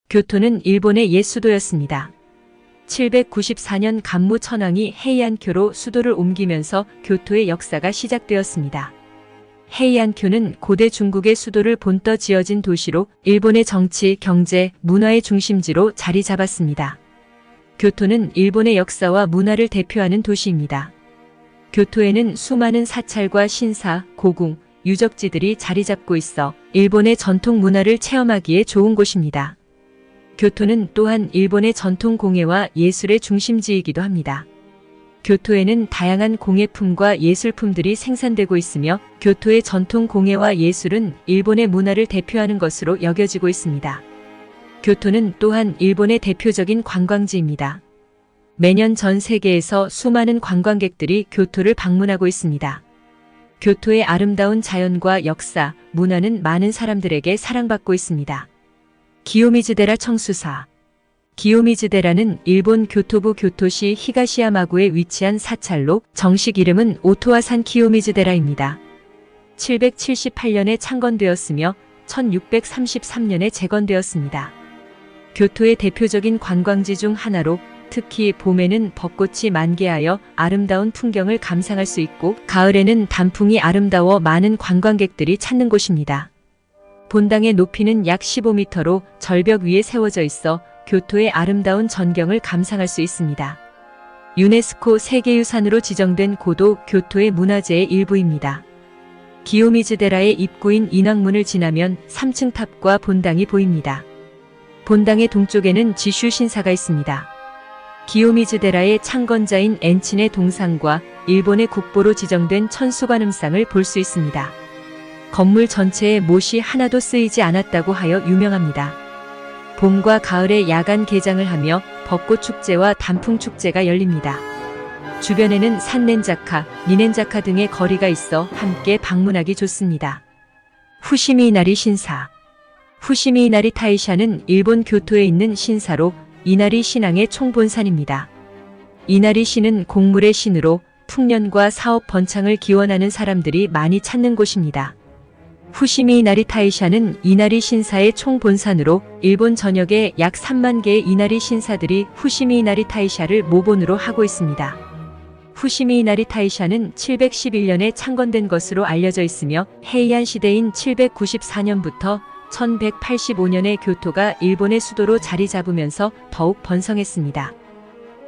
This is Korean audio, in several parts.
교토는 일본의 옛 수도였습니다. 794년 간무 천황이 헤이안쿄로 수도를 옮기면서 교토의 역사가 시작되었습니다. 헤이안쿄는 고대 중국의 수도를 본떠 지어진 도시로 일본의 정치, 경제, 문화의 중심지로 자리 잡았습니다. 교토는 일본의 역사와 문화를 대표하는 도시입니다. 교토에는 수많은 사찰과 신사, 고궁, 유적지들이 자리 잡고 있어 일본의 전통 문화를 체험하기에 좋은 곳입니다. 교토는 또한 일본의 전통 공예와 예술의 중심지이기도 합니다. 교토에는 다양한 공예품과 예술품들이 생산되고 있으며 교토의 전통 공예와 예술은 일본의 문화를 대표하는 것으로 여겨지고 있습니다. 교토는 또한 일본의 대표적인 관광지입니다. 매년 전 세계에서 수많은 관광객들이 교토를 방문하고 있습니다. 교토의 아름다운 자연과 역사, 문화는 많은 사람들에게 사랑받고 있습니다. 기요미즈데라 청수사. 기요미즈데라는 일본 교토부 교토시 히가시야마구에 위치한 사찰로 정식 이름은 오토와산 기요미즈데라입니다. 778년에 창건되었으며 1633년에 재건되었습니다. 교토의 대표적인 관광지 중 하나로 특히 봄에는 벚꽃이 만개하여 아름다운 풍경을 감상할 수 있고 가을에는 단풍이 아름다워 많은 관광객들이 찾는 곳입니다. 본당의 높이는 약 15m로 절벽 위에 세워져 있어 교토의 아름다운 전경을 감상할 수 있습니다. 유네스코 세계유산으로 지정된 고도 교토의 문화재의 일부입니다. 기요미즈데라의 입구인 인왕문을 지나면 3층 탑과 본당이 보입니다. 본당의 동쪽에는 지슈 신사가 있습니다. 기요미즈데라의 창건자인 엔친의 동상과 일본의 국보로 지정된 천수관음상을 볼 수 있습니다. 건물 전체에 못이 하나도 쓰이지 않았다고 하여 유명합니다. 봄과 가을에 야간 개장을 하며 벚꽃 축제와 단풍 축제가 열립니다. 주변에는 산넨자카, 니넨자카 등의 거리가 있어 함께 방문하기 좋습니다. 후시미이나리 신사. 후시미이나리 타이샤는 일본 교토에 있는 신사로 이나리 신앙의 총본산입니다. 이나리 신은 공물의 신으로 풍년과 사업 번창을 기원하는 사람들이 많이 찾는 곳입니다. 후시미이나리 타이샤는 이나리 신사의 총본산으로 일본 전역에 약 3만 개의 이나리 신사들이 후시미이나리 타이샤를 모본으로 하고 있습니다. 후시미이나리 타이샤는 711년에 창건된 것으로 알려져 있으며 헤이안 시대인 794년부터 1185년에 교토가 일본의 수도로 자리 잡으면서 더욱 번성했습니다.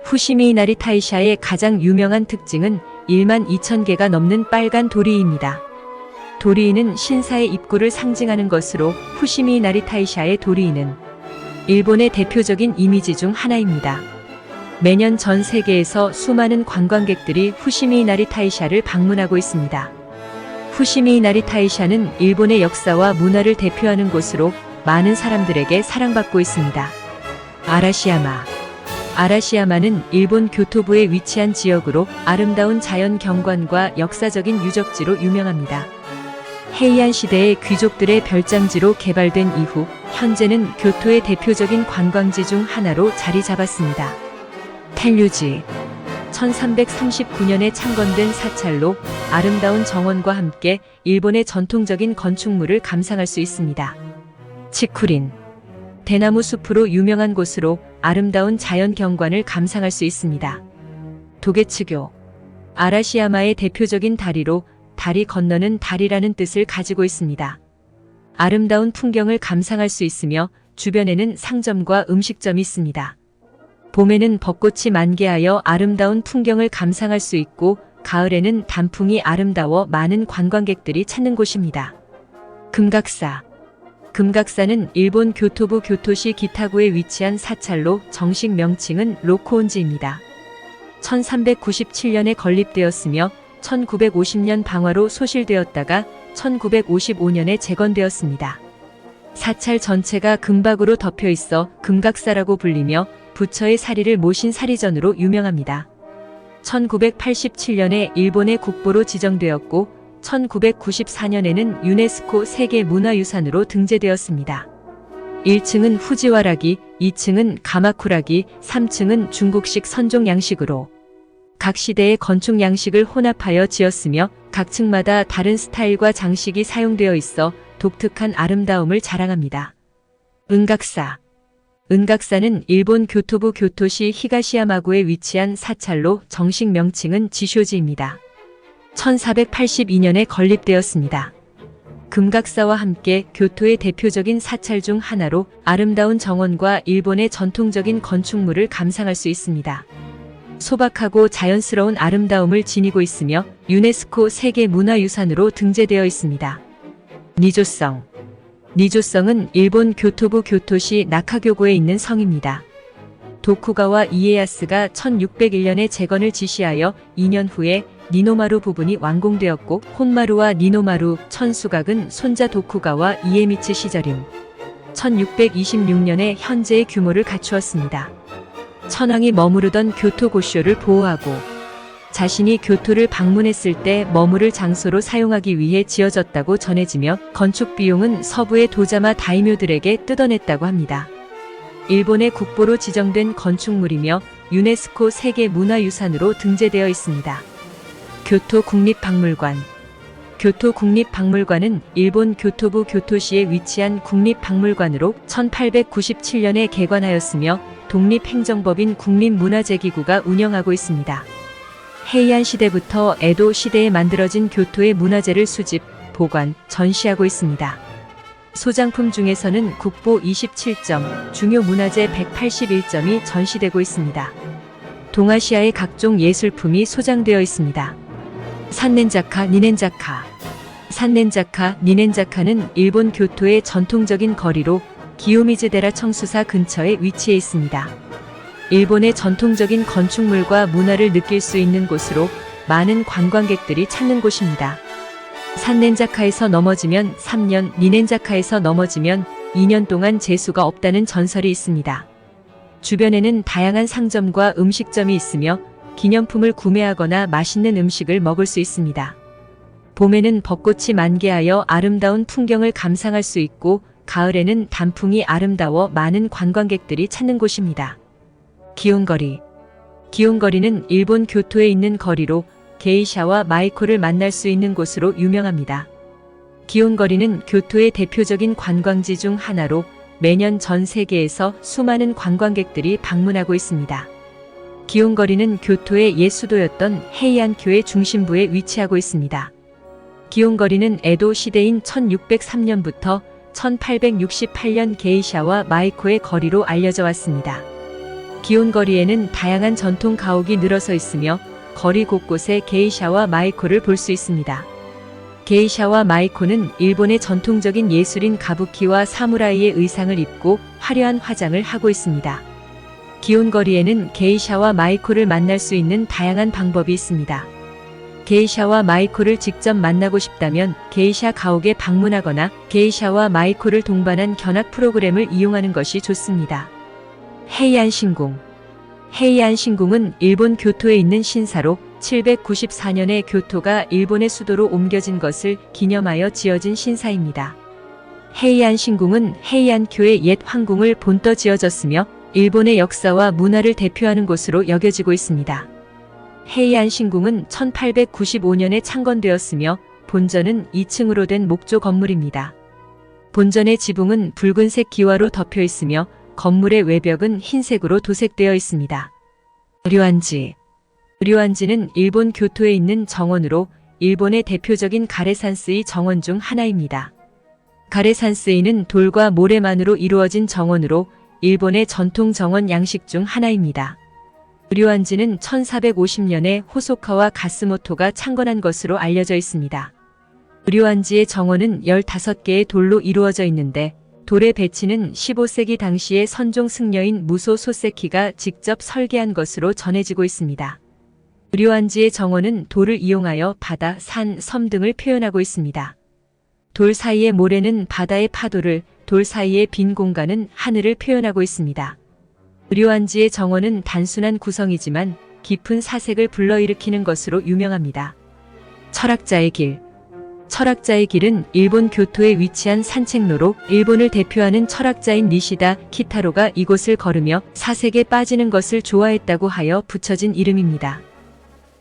후시미이나리 타이샤의 가장 유명한 특징은 1만 2천 개가 넘는 빨간 도리이입니다. 도리이는 신사의 입구를 상징하는 것으로 후시미이나리 타이샤의 도리이는 일본의 대표적인 이미지 중 하나입니다. 매년 전 세계에서 수많은 관광객들이 후시미이나리 타이샤를 방문하고 있습니다. 후시미이나리 타이샤는 일본의 역사와 문화를 대표하는 곳으로 많은 사람들에게 사랑받고 있습니다. 아라시야마. 아라시야마는 일본 교토부에 위치한 지역으로 아름다운 자연 경관과 역사적인 유적지로 유명합니다. 헤이안 시대의 귀족들의 별장지로 개발된 이후 현재는 교토의 대표적인 관광지 중 하나로 자리 잡았습니다. 텔류지. 1339년에 창건된 사찰로 아름다운 정원과 함께 일본의 전통적인 건축물을 감상할 수 있습니다. 치쿠린. 대나무 숲으로 유명한 곳으로 아름다운 자연 경관을 감상할 수 있습니다. 도게츠교. 아라시야마의 대표적인 다리로 다리 건너는 다리라는 뜻을 가지고 있습니다. 아름다운 풍경을 감상할 수 있으며 주변에는 상점과 음식점이 있습니다. 봄에는 벚꽃이 만개하여 아름다운 풍경을 감상할 수 있고 가을에는 단풍이 아름다워 많은 관광객들이 찾는 곳입니다. 금각사. 금각사는 일본 교토부 교토시 기타구에 위치한 사찰로 정식 명칭은 로코온지입니다. 1397년에 건립되었으며 1950년 방화로 소실되었다가 1955년에 재건되었습니다. 사찰 전체가 금박으로 덮여 있어 금각사라고 불리며 부처의 사리를 모신 사리전으로 유명합니다. 1987년에 일본의 국보로 지정되었고 1994년에는 유네스코 세계문화유산으로 등재되었습니다. 1층은 후지와라기, 2층은 가마쿠라기, 3층은 중국식 선종 양식으로 각 시대의 건축 양식을 혼합하여 지었으며 각 층마다 다른 스타일과 장식이 사용되어 있어 독특한 아름다움을 자랑합니다. 은각사. 은각사는 일본 교토부 교토시 히가시야마구에 위치한 사찰로 정식 명칭은 지쇼지입니다. 1482년에 건립되었습니다. 금각사와 함께 교토의 대표적인 사찰 중 하나로 아름다운 정원과 일본의 전통적인 건축물을 감상할 수 있습니다. 소박하고 자연스러운 아름다움을 지니고 있으며 유네스코 세계문화유산으로 등재되어 있습니다. 니조성. 니조성은 일본 교토부 교토시 나카교구에 있는 성입니다. 도쿠가와 이에야스가 1601년에 재건을 지시하여 2년 후에 니노마루 부분이 완공되었고 혼마루와 니노마루, 천수각은 손자 도쿠가와 이에미츠 시절인 1626년에 현재의 규모를 갖추었습니다. 천황이 머무르던 교토 고쇼를 보호하고 자신이 교토를 방문했을 때 머무를 장소로 사용하기 위해 지어졌다고 전해지며 건축 비용은 서부의 도자마 다이묘들에게 뜯어냈다고 합니다. 일본의 국보로 지정된 건축물이며 유네스코 세계문화유산으로 등재되어 있습니다. 교토 국립박물관. 교토 국립박물관은 일본 교토부 교토시에 위치한 국립박물관으로 1897년에 개관하였으며 독립행정법인 국립문화재기구가 운영하고 있습니다. 헤이안 시대부터 에도 시대에 만들어진 교토의 문화재를 수집, 보관, 전시하고 있습니다. 소장품 중에서는 국보 27점, 중요 문화재 181점이 전시되고 있습니다. 동아시아의 각종 예술품이 소장되어 있습니다. 산넨자카, 니넨자카. 산넨자카, 니넨자카는 일본 교토의 전통적인 거리로 기요미즈데라 청수사 근처에 위치해 있습니다. 일본의 전통적인 건축물과 문화를 느낄 수 있는 곳으로 많은 관광객들이 찾는 곳입니다. 산넨자카에서 넘어지면 3년, 니넨자카에서 넘어지면 2년 동안 재수가 없다는 전설이 있습니다. 주변에는 다양한 상점과 음식점이 있으며 기념품을 구매하거나 맛있는 음식을 먹을 수 있습니다. 봄에는 벚꽃이 만개하여 아름다운 풍경을 감상할 수 있고 가을에는 단풍이 아름다워 많은 관광객들이 찾는 곳입니다. 기온거리. 기온거리는 일본 교토에 있는 거리로 게이샤와 마이코를 만날 수 있는 곳으로 유명합니다. 기온거리는 교토의 대표적인 관광지 중 하나로 매년 전 세계에서 수많은 관광객들이 방문하고 있습니다. 기온거리는 교토의 옛 수도였던 헤이안교의 중심부에 위치하고 있습니다. 기온거리는 에도 시대인 1603년부터 1868년 게이샤와 마이코의 거리로 알려져 왔습니다. 기온거리에는 다양한 전통 가옥이 늘어서 있으며 거리 곳곳에 게이샤와 마이코를 볼 수 있습니다. 게이샤와 마이코는 일본의 전통적인 예술인 가부키와 사무라이의 의상을 입고 화려한 화장을 하고 있습니다. 기온거리에는 게이샤와 마이코를 만날 수 있는 다양한 방법이 있습니다. 게이샤와 마이코를 직접 만나고 싶다면 게이샤 가옥에 방문하거나 게이샤와 마이코를 동반한 견학 프로그램을 이용하는 것이 좋습니다. 헤이안 신궁. 헤이안 신궁은 일본 교토에 있는 신사로 794년에 교토가 일본의 수도로 옮겨진 것을 기념하여 지어진 신사입니다. 헤이안 신궁은 헤이안교의 옛 황궁을 본떠 지어졌으며 일본의 역사와 문화를 대표하는 곳으로 여겨지고 있습니다. 헤이안 신궁은 1895년에 창건되었으며 본전은 2층으로 된 목조 건물입니다. 본전의 지붕은 붉은색 기와로 덮여 있으며 건물의 외벽은 흰색으로 도색되어 있습니다. 류안지. 류안지는 일본 교토에 있는 정원으로 일본의 대표적인 가레산스의 정원 중 하나입니다. 가레산스이는 돌과 모래만으로 이루어진 정원으로 일본의 전통 정원 양식 중 하나입니다. 류안지는 1450년에 호소카와 가스모토가 창건한 것으로 알려져 있습니다. 류안지의 정원은 15개의 돌로 이루어져 있는데 돌의 배치는 15세기 당시의 선종 승려인 무소 소세키가 직접 설계한 것으로 전해지고 있습니다. 류안지의 정원은 돌을 이용하여 바다, 산, 섬 등을 표현하고 있습니다. 돌 사이의 모래는 바다의 파도를, 돌 사이의 빈 공간은 하늘을 표현하고 있습니다. 류안지의 정원은 단순한 구성이지만 깊은 사색을 불러일으키는 것으로 유명합니다. 철학자의 길. 철학자의 길은 일본 교토에 위치한 산책로로 일본을 대표하는 철학자인 니시다 키타로가 이곳을 걸으며 사색에 빠지는 것을 좋아했다고 하여 붙여진 이름입니다.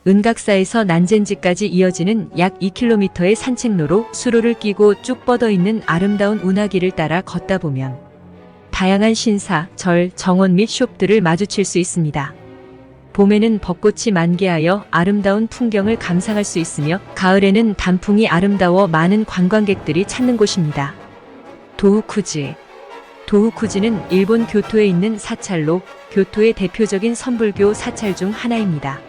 은각사에서 난젠지까지 이어지는 약 2km의 산책로로 수로를 끼고 쭉 뻗어 있는 아름다운 운하길을 따라 걷다 보면 다양한 신사, 절, 정원 및 숍들을 마주칠 수 있습니다. 봄에는 벚꽃이 만개하여 아름다운 풍경을 감상할 수 있으며 가을에는 단풍이 아름다워 많은 관광객들이 찾는 곳입니다. 도우쿠지. 도우쿠지는 일본 교토에 있는 사찰로 교토의 대표적인 선불교 사찰 중 하나입니다.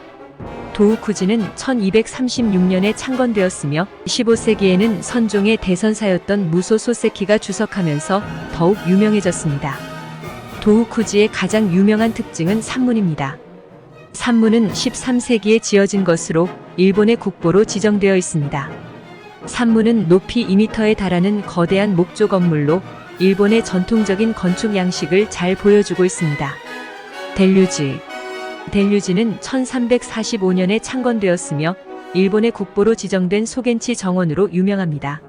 도우쿠지는 1236년에 창건되었으며 15세기에는 선종의 대선사였던 무소 소세키가 주석하면서 더욱 유명해졌습니다. 도우쿠지의 가장 유명한 특징은 산문입니다. 산문은 13세기에 지어진 것으로 일본의 국보로 지정되어 있습니다. 산문은 높이 2m에 달하는 거대한 목조 건물로 일본의 전통적인 건축 양식을 잘 보여주고 있습니다. 델류지. 델류지는 1345년에 창건되었으며 일본의 국보로 지정된 소겐치 정원으로 유명합니다.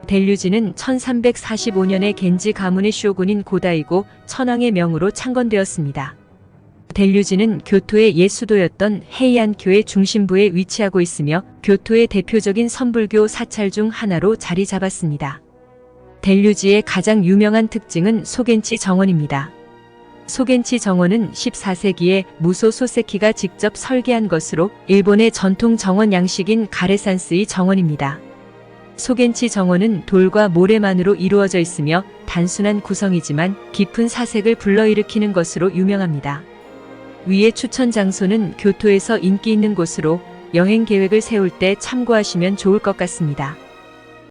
델류지는 1345년에 겐지 가문의 쇼군인 고다이고 천황의 명으로 창건되었습니다. 델류지는 교토의 옛 수도였던 헤이안교의 중심부에 위치하고 있으며 교토의 대표적인 선불교 사찰 중 하나로 자리 잡았습니다. 델류지의 가장 유명한 특징은 소겐치 정원입니다. 소겐치 정원은 14세기에 무소 소세키가 직접 설계한 것으로 일본의 전통 정원 양식인 가레산스의 정원입니다. 소겐치 정원은 돌과 모래만으로 이루어져 있으며 단순한 구성이지만 깊은 사색을 불러일으키는 것으로 유명합니다. 위의 추천 장소는 교토에서 인기 있는 곳으로 여행 계획을 세울 때 참고하시면 좋을 것 같습니다.